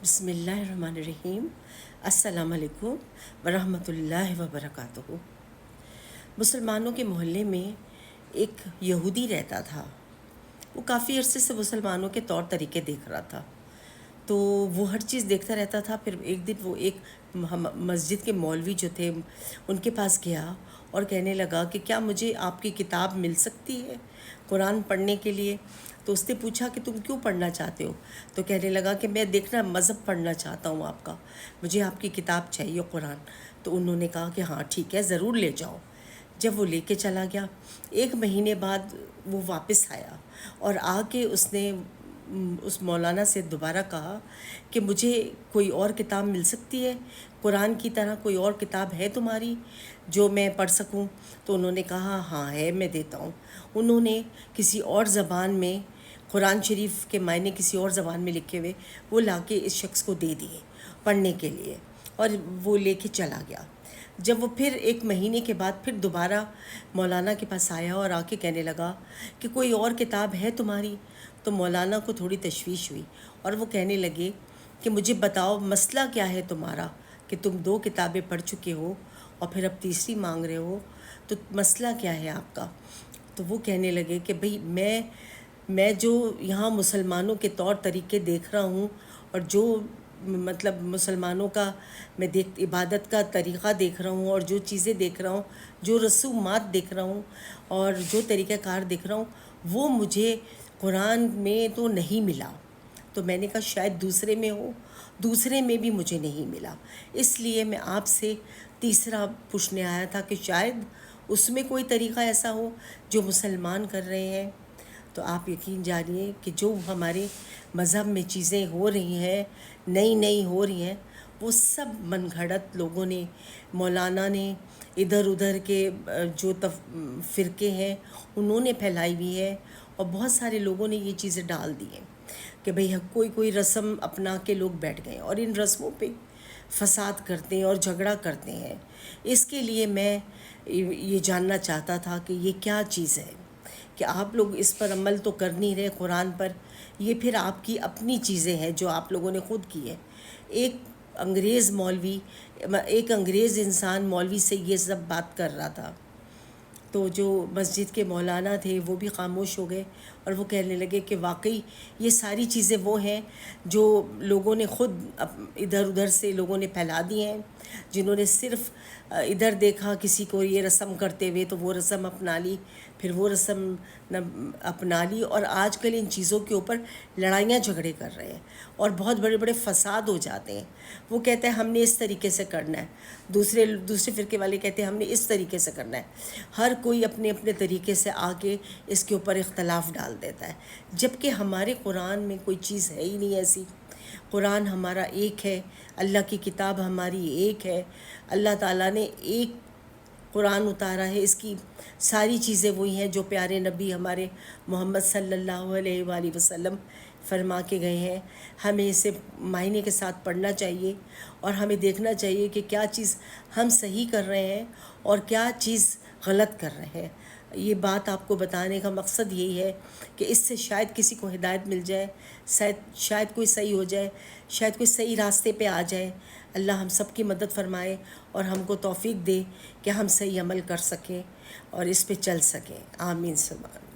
بسم اللہ الرحمن الرحیم۔ السلام علیکم ورحمۃ اللہ وبرکاتہ۔ مسلمانوں کے محلے میں ایک یہودی رہتا تھا۔ وہ کافی عرصے سے مسلمانوں کے طور طریقے دیکھ رہا تھا، تو وہ ہر چیز دیکھتا رہتا تھا۔ پھر ایک دن وہ ایک مسجد کے مولوی جو تھے ان کے پاس گیا اور کہنے لگا کہ کیا مجھے آپ کی کتاب مل سکتی ہے قرآن پڑھنے کے لیے؟ تو اس نے پوچھا کہ تم کیوں پڑھنا چاہتے ہو؟ تو کہنے لگا کہ میں دیکھنا مذہب پڑھنا چاہتا ہوں آپ کا، مجھے آپ کی کتاب چاہیے قرآن۔ تو انہوں نے کہا کہ ہاں ٹھیک ہے، ضرور لے جاؤ۔ جب وہ لے کے چلا گیا، ایک مہینے بعد وہ واپس آیا اور آ کے اس نے اس مولانا سے دوبارہ کہا کہ مجھے کوئی اور کتاب مل سکتی ہے، قرآن کی طرح کوئی اور کتاب ہے تمہاری جو میں پڑھ سکوں؟ تو انہوں نے کہا ہاں ہے، میں دیتا ہوں۔ انہوں نے کسی اور زبان میں قرآن شریف کے معنی کسی اور زبان میں لکھے ہوئے وہ لا کے اس شخص کو دے دیے پڑھنے کے لیے، اور وہ لے کے چلا گیا۔ جب وہ پھر ایک مہینے کے بعد پھر دوبارہ مولانا کے پاس آیا اور آ کے کہنے لگا کہ کوئی اور کتاب ہے تمہاری؟ تو مولانا کو تھوڑی تشویش ہوئی اور وہ کہنے لگے کہ مجھے بتاؤ مسئلہ کیا ہے تمہارا، کہ تم 2 کتابیں پڑھ چکے ہو اور پھر اب تیسری مانگ رہے ہو، تو مسئلہ کیا ہے آپ کا؟ تو وہ کہنے لگے کہ بھئی میں جو یہاں مسلمانوں کے طور طریقے دیکھ رہا ہوں اور جو مطلب مسلمانوں کا میں عبادت کا طریقہ دیکھ رہا ہوں اور جو چیزیں دیکھ رہا ہوں، جو رسومات دیکھ رہا ہوں اور جو طریقہ کار دیکھ رہا ہوں، وہ مجھے قرآن میں تو نہیں ملا۔ تو میں نے کہا شاید دوسرے میں ہو، دوسرے میں بھی مجھے نہیں ملا، اس لیے میں آپ سے تیسرا پوچھنے آیا تھا کہ شاید اس میں کوئی طریقہ ایسا ہو جو مسلمان کر رہے ہیں۔ تو آپ یقین جانیے کہ جو ہمارے مذہب میں چیزیں ہو رہی ہیں، نئی ہو رہی ہیں، وہ سب من گھڑت لوگوں نے، مولانا نے، ادھر ادھر کے جو فرقے ہیں انہوں نے پھیلائی ہوئی ہے، اور بہت سارے لوگوں نے یہ چیزیں ڈال دی ہیں کہ بھئی کوئی رسم اپنا کے لوگ بیٹھ گئے اور ان رسموں پہ فساد کرتے ہیں اور جھگڑا کرتے ہیں۔ اس کے لیے میں یہ جاننا چاہتا تھا کہ یہ کیا چیز ہے کہ آپ لوگ اس پر عمل تو کر نہیں رہے قرآن پر، یہ پھر آپ کی اپنی چیزیں ہیں جو آپ لوگوں نے خود کی ہے۔ ایک انگریز انسان مولوی سے یہ سب بات کر رہا تھا، تو جو مسجد کے مولانا تھے وہ بھی خاموش ہو گئے اور وہ کہنے لگے کہ واقعی یہ ساری چیزیں وہ ہیں جو لوگوں نے خود ادھر ادھر سے لوگوں نے پھیلا دی ہیں، جنہوں نے صرف ادھر دیکھا کسی کو یہ رسم کرتے ہوئے تو وہ رسم اپنا لی، پھر وہ رسم اپنا لی، اور آج کل ان چیزوں کے اوپر لڑائیاں جھگڑے کر رہے ہیں اور بہت بڑے بڑے فساد ہو جاتے ہیں۔ وہ کہتے ہیں ہم نے اس طریقے سے کرنا ہے، دوسرے فرقے والے کہتے ہیں ہم نے اس طریقے سے کرنا ہے۔ ہر کوئی اپنے اپنے طریقے سے آ کے اس کے اوپر اختلاف ڈال دیتا ہے، جبکہ ہمارے قرآن میں کوئی چیز ہے ہی نہیں ایسی۔ قرآن ہمارا ایک ہے، اللہ کی کتاب ہماری ایک ہے، اللہ تعالیٰ نے ایک قرآن اتارا ہے، اس کی ساری چیزیں وہی ہیں جو پیارے نبی ہمارے محمد صلی اللہ علیہ وآلہ وسلم فرما کے گئے ہیں۔ ہمیں اسے معنی کے ساتھ پڑھنا چاہیے اور ہمیں دیکھنا چاہیے کہ کیا چیز ہم صحیح کر رہے ہیں اور کیا چیز غلط کر رہے ہیں۔ یہ بات آپ کو بتانے کا مقصد یہی ہے کہ اس سے شاید کسی کو ہدایت مل جائے، شاید کوئی صحیح ہو جائے، شاید کوئی صحیح راستے پہ آ جائے۔ اللہ ہم سب کی مدد فرمائے اور ہم کو توفیق دے کہ ہم صحیح عمل کر سکیں اور اس پہ چل سکیں۔ آمین سبحان۔